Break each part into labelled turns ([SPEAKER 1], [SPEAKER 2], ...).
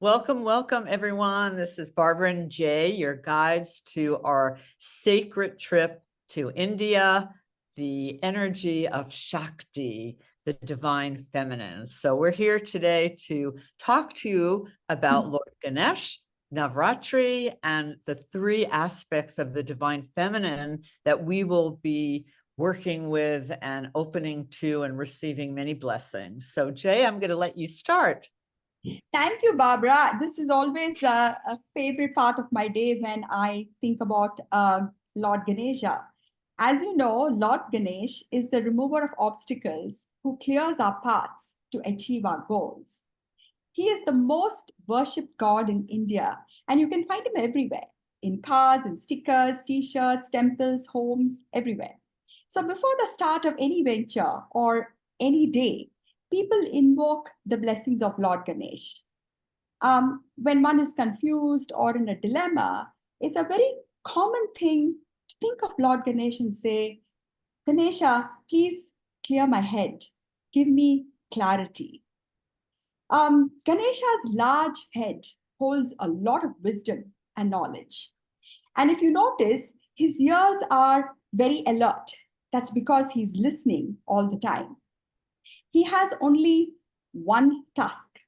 [SPEAKER 1] Welcome, welcome, everyone. This is Barbara and Jay, your guides to our sacred trip to India, the energy of Shakti, the divine feminine. So we're here today to talk to you about Lord Ganesh, Navratri, and the three aspects of the divine feminine that we will be working with and opening to and receiving many blessings. So Jay, I'm going to let you start.
[SPEAKER 2] Thank you, Barbara. This is always a favorite part of my day when I think about Lord Ganesha. As you know, Lord Ganesh is the remover of obstacles who clears our paths to achieve our goals. He is the most worshipped god in India, and you can find him everywhere in cars and stickers, t-shirts, temples, homes, everywhere. So before the start of any venture or any day, people invoke the blessings of Lord Ganesh. When one is confused or in a dilemma, it's a very common thing to think of Lord Ganesh and say, Ganesha, please clear my head, give me clarity. Ganesha's large head holds a lot of wisdom and knowledge. And if you notice, his ears are very alert. That's because he's listening all the time. He has only one task,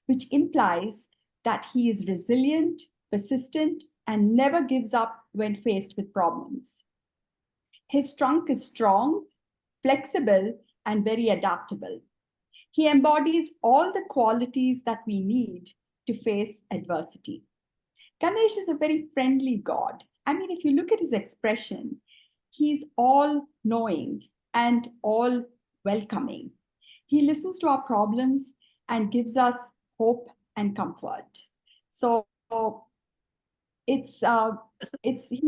[SPEAKER 2] which implies that he is resilient, persistent, and never gives up when faced with problems. His trunk is strong, flexible, and very adaptable. He embodies all the qualities that we need to face adversity. Ganesh is a very friendly god. I mean, if you look at his expression, he's all knowing and all welcoming. He listens to our problems and gives us hope and comfort. So he's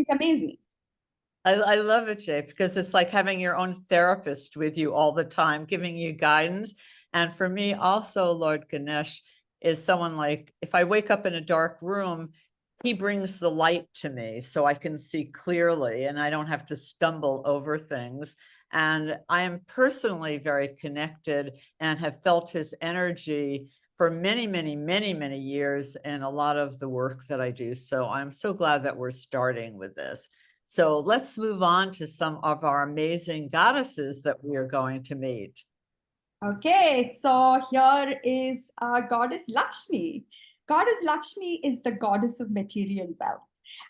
[SPEAKER 2] amazing.
[SPEAKER 1] I love it, Jay, because it's like having your own therapist with you all the time, giving you guidance. And for me, also, Lord Ganesh is someone like, if I wake up in a dark room, he brings the light to me so I can see clearly and I don't have to stumble over things. And I am personally very connected and have felt his energy for many, many, many, many years in a lot of the work that I do. So I'm so glad that we're starting with this. So let's move on to some of our amazing goddesses that we are going to meet.
[SPEAKER 2] Okay, so here is goddess Lakshmi. Goddess Lakshmi is the goddess of material wealth.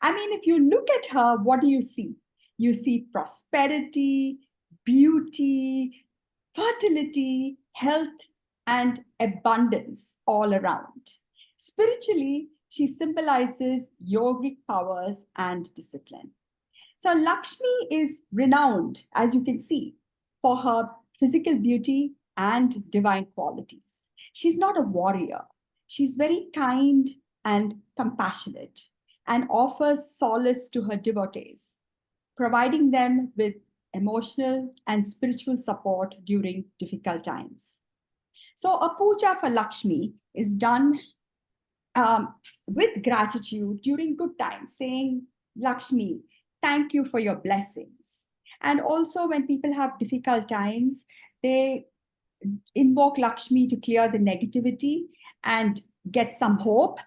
[SPEAKER 2] I mean, if you look at her, what do you see? You see prosperity, beauty, fertility, health, and abundance all around. Spiritually, she symbolizes yogic powers and discipline. So Lakshmi is renowned, as you can see, for her physical beauty and divine qualities. She's not a warrior. She's very kind and compassionate and offers solace to her devotees, providing them with emotional and spiritual support during difficult times. So a puja for Lakshmi is done with gratitude during good times, saying, Lakshmi, thank you for your blessings. And also when people have difficult times, they invoke Lakshmi to clear the negativity and get some hope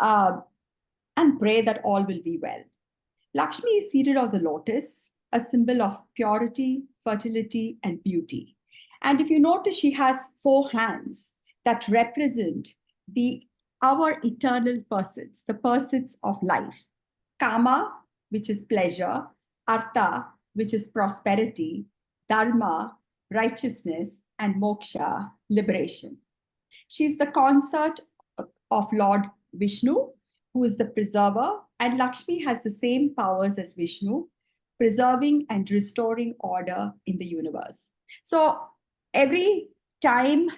[SPEAKER 2] and pray that all will be well. Lakshmi is seated on the lotus, a symbol of purity, fertility, and beauty. And if you notice, she has 4 hands that represent our eternal pursuits, the pursuits of life. Kama, which is pleasure, Artha, which is prosperity, Dharma, righteousness, and Moksha, liberation. She's the consort of Lord Vishnu, who is the preserver, and Lakshmi has the same powers as Vishnu, preserving and restoring order in the universe. So every time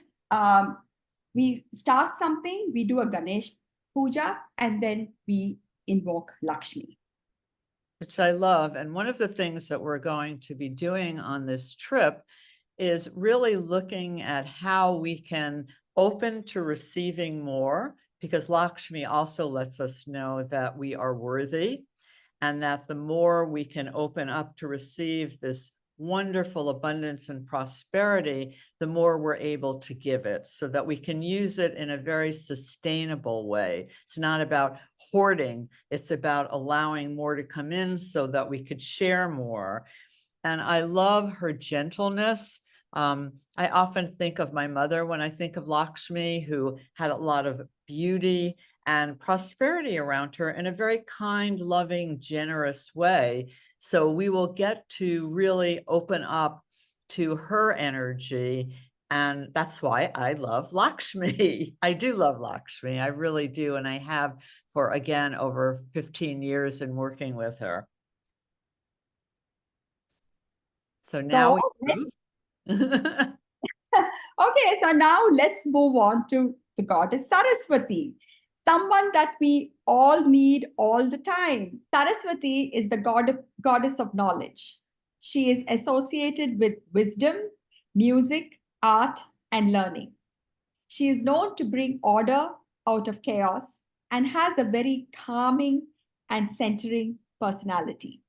[SPEAKER 2] we start something, we do a Ganesh puja, and then we invoke Lakshmi.
[SPEAKER 1] Which I love. And one of the things that we're going to be doing on this trip is really looking at how we can open to receiving more, because Lakshmi also lets us know that we are worthy and that the more we can open up to receive this wonderful abundance and prosperity, the more we're able to give it, so that we can use it in a very sustainable way. It's not about hoarding, it's about allowing more to come in so that we could share more. And I love her gentleness. I often think of my mother when I think of Lakshmi, who had a lot of beauty and prosperity around her in a very kind, loving, generous way. So we will get to really open up to her energy. And that's why I love Lakshmi. I do love Lakshmi. I really do. And I have for, again, over 15 years in working with her. So now we move.
[SPEAKER 2] Okay, so now let's move on to the goddess Saraswati, someone that we all need all the time. Saraswati is the goddess of knowledge. She is associated with wisdom, music, art, and learning. She is known to bring order out of chaos and has a very calming and centering personality.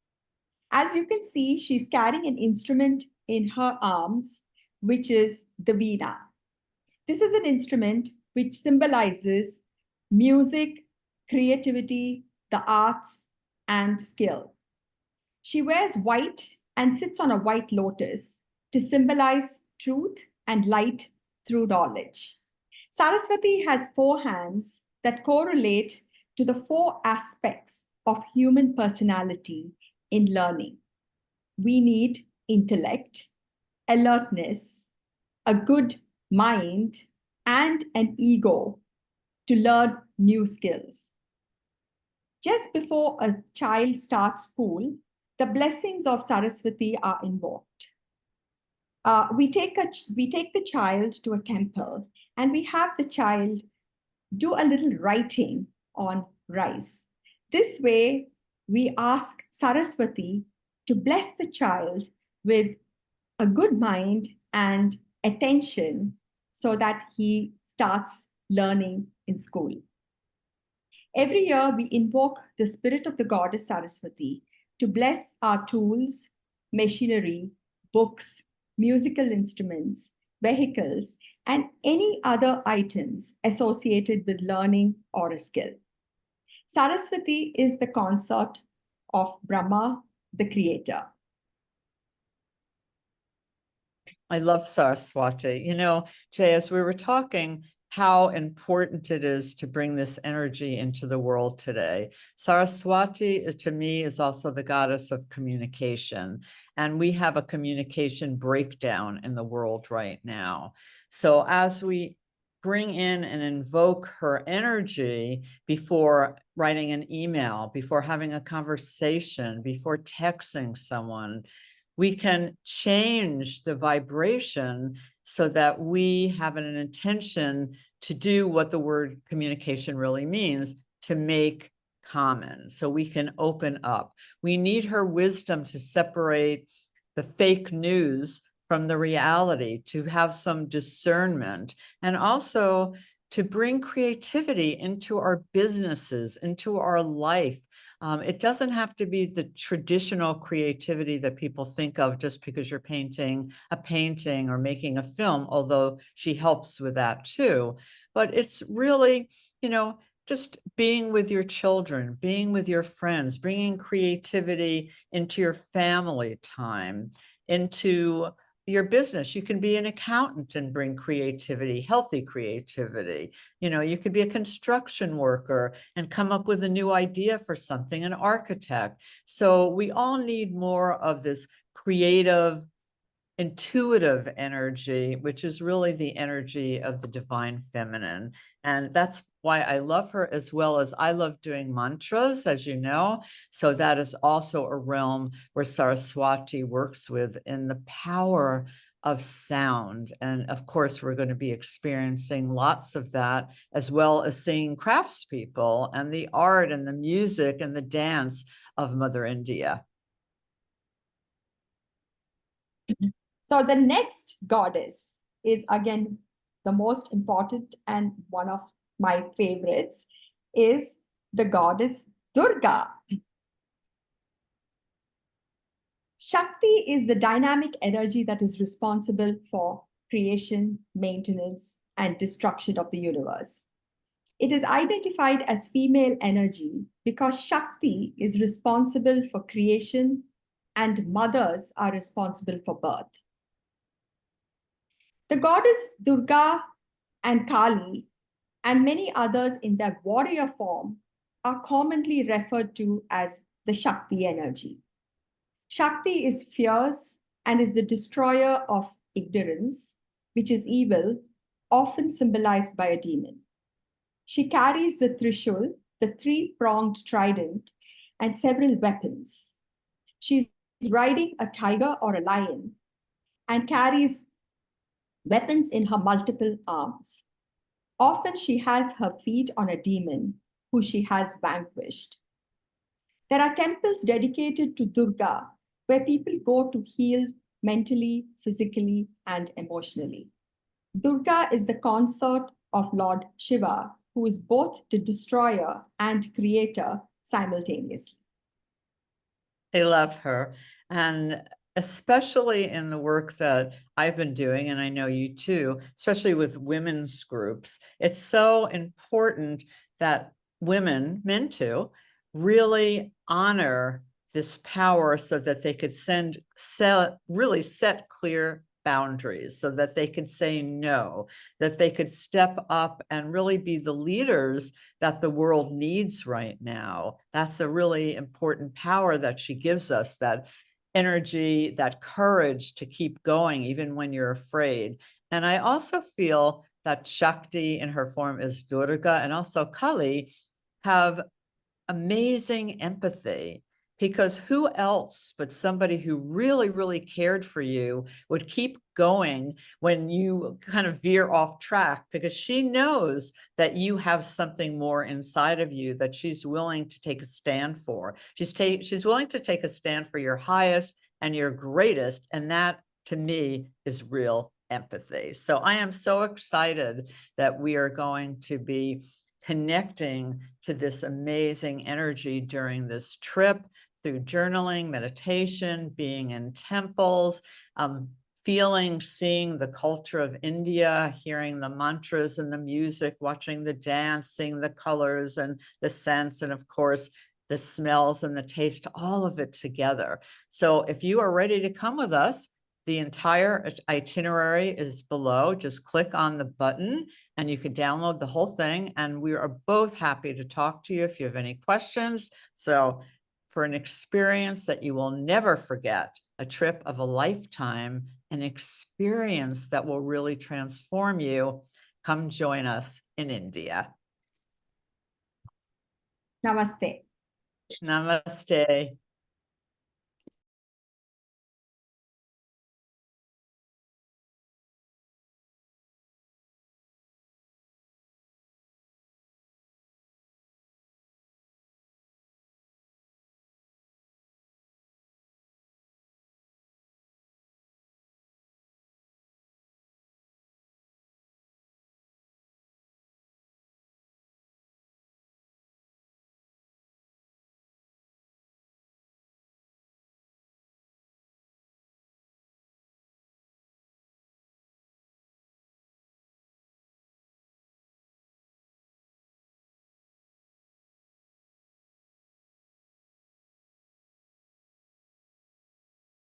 [SPEAKER 2] As you can see, she's carrying an instrument in her arms, which is the veena. This is an instrument which symbolizes music, creativity, the arts, and skill. She wears white and sits on a white lotus to symbolize truth and light through knowledge. Saraswati has 4 hands that correlate to the 4 aspects of human personality in learning. We need intellect, alertness, a good mind, and an ego to learn new skills. Just before a child starts school, the blessings of Saraswati are invoked. We take the child to a temple and we have the child do a little writing on rice. This way, we ask Saraswati to bless the child with a good mind and attention so that he starts learning in school. Every year, we invoke the spirit of the goddess Saraswati to bless our tools, machinery, books, musical instruments, vehicles, and any other items associated with learning or a skill. Saraswati is the consort of Brahma, the creator.
[SPEAKER 1] I love Saraswati. You know, Jay, as we were talking, how important it is to bring this energy into the world today. Saraswati, to me, is also the goddess of communication. And we have a communication breakdown in the world right now. So as we bring in and invoke her energy before writing an email, before having a conversation, before texting someone, we can change the vibration so that we have an intention to do what the word communication really means, to make common, so we can open up. We need her wisdom to separate the fake news from the reality, to have some discernment, and also to bring creativity into our businesses, into our life. It doesn't have to be the traditional creativity that people think of just because you're painting a painting or making a film, although she helps with that too. But it's really, you know, just being with your children, being with your friends, bringing creativity into your family time, into your business. You can be an accountant and bring creativity, healthy creativity. You know, you could be a construction worker and come up with a new idea for something, an architect. So we all need more of this creative, intuitive energy, which is really the energy of the divine feminine. And that's why I love her, as well as I love doing mantras, as you know. So that is also a realm where Saraswati works with in the power of sound. And of course, we're going to be experiencing lots of that, as well as seeing craftspeople and the art and the music and the dance of Mother India.
[SPEAKER 2] So the next goddess is again the most important and one of my favorites, is the goddess Durga. Shakti is the dynamic energy that is responsible for creation, maintenance, and destruction of the universe. It is identified as female energy because Shakti is responsible for creation and mothers are responsible for birth. The goddess Durga and Kali and many others in their warrior form are commonly referred to as the Shakti energy. Shakti is fierce and is the destroyer of ignorance, which is evil, often symbolized by a demon. She carries the Trishul, the three-pronged trident, and several weapons. She's riding a tiger or a lion and carries weapons in her multiple arms. Often she has her feet on a demon who she has vanquished. There are temples dedicated to Durga where people go to heal mentally, physically, and emotionally. Durga is the consort of Lord Shiva, who is both the destroyer and creator simultaneously.
[SPEAKER 1] I love her. And especially in the work that I've been doing, and I know you too, especially with women's groups, it's so important that women, men too, really honor this power so that they could really set clear boundaries, so that they could say no, that they could step up and really be the leaders that the world needs right now. That's a really important power that she gives us, that energy, that courage to keep going even when you're afraid. And I also feel that Shakti in her form as Durga and also Kali have amazing empathy, because who else but somebody who really, really cared for you would keep going when you kind of veer off track, because she knows that you have something more inside of you that she's willing to take a stand for. She's willing to take a stand for your highest and your greatest, and that to me is real empathy. So I am so excited that we are going to be connecting to this amazing energy during this trip through journaling, meditation, being in temples, seeing the culture of India, hearing the mantras and the music, watching the dance, seeing the colors and the scents, and of course, the smells and the taste, all of it together. So if you are ready to come with us, the entire itinerary is below. Just click on the button and you can download the whole thing. And we are both happy to talk to you if you have any questions. So for an experience that you will never forget, a trip of a lifetime, an experience that will really transform you, come join us in India.
[SPEAKER 2] Namaste.
[SPEAKER 1] Namaste.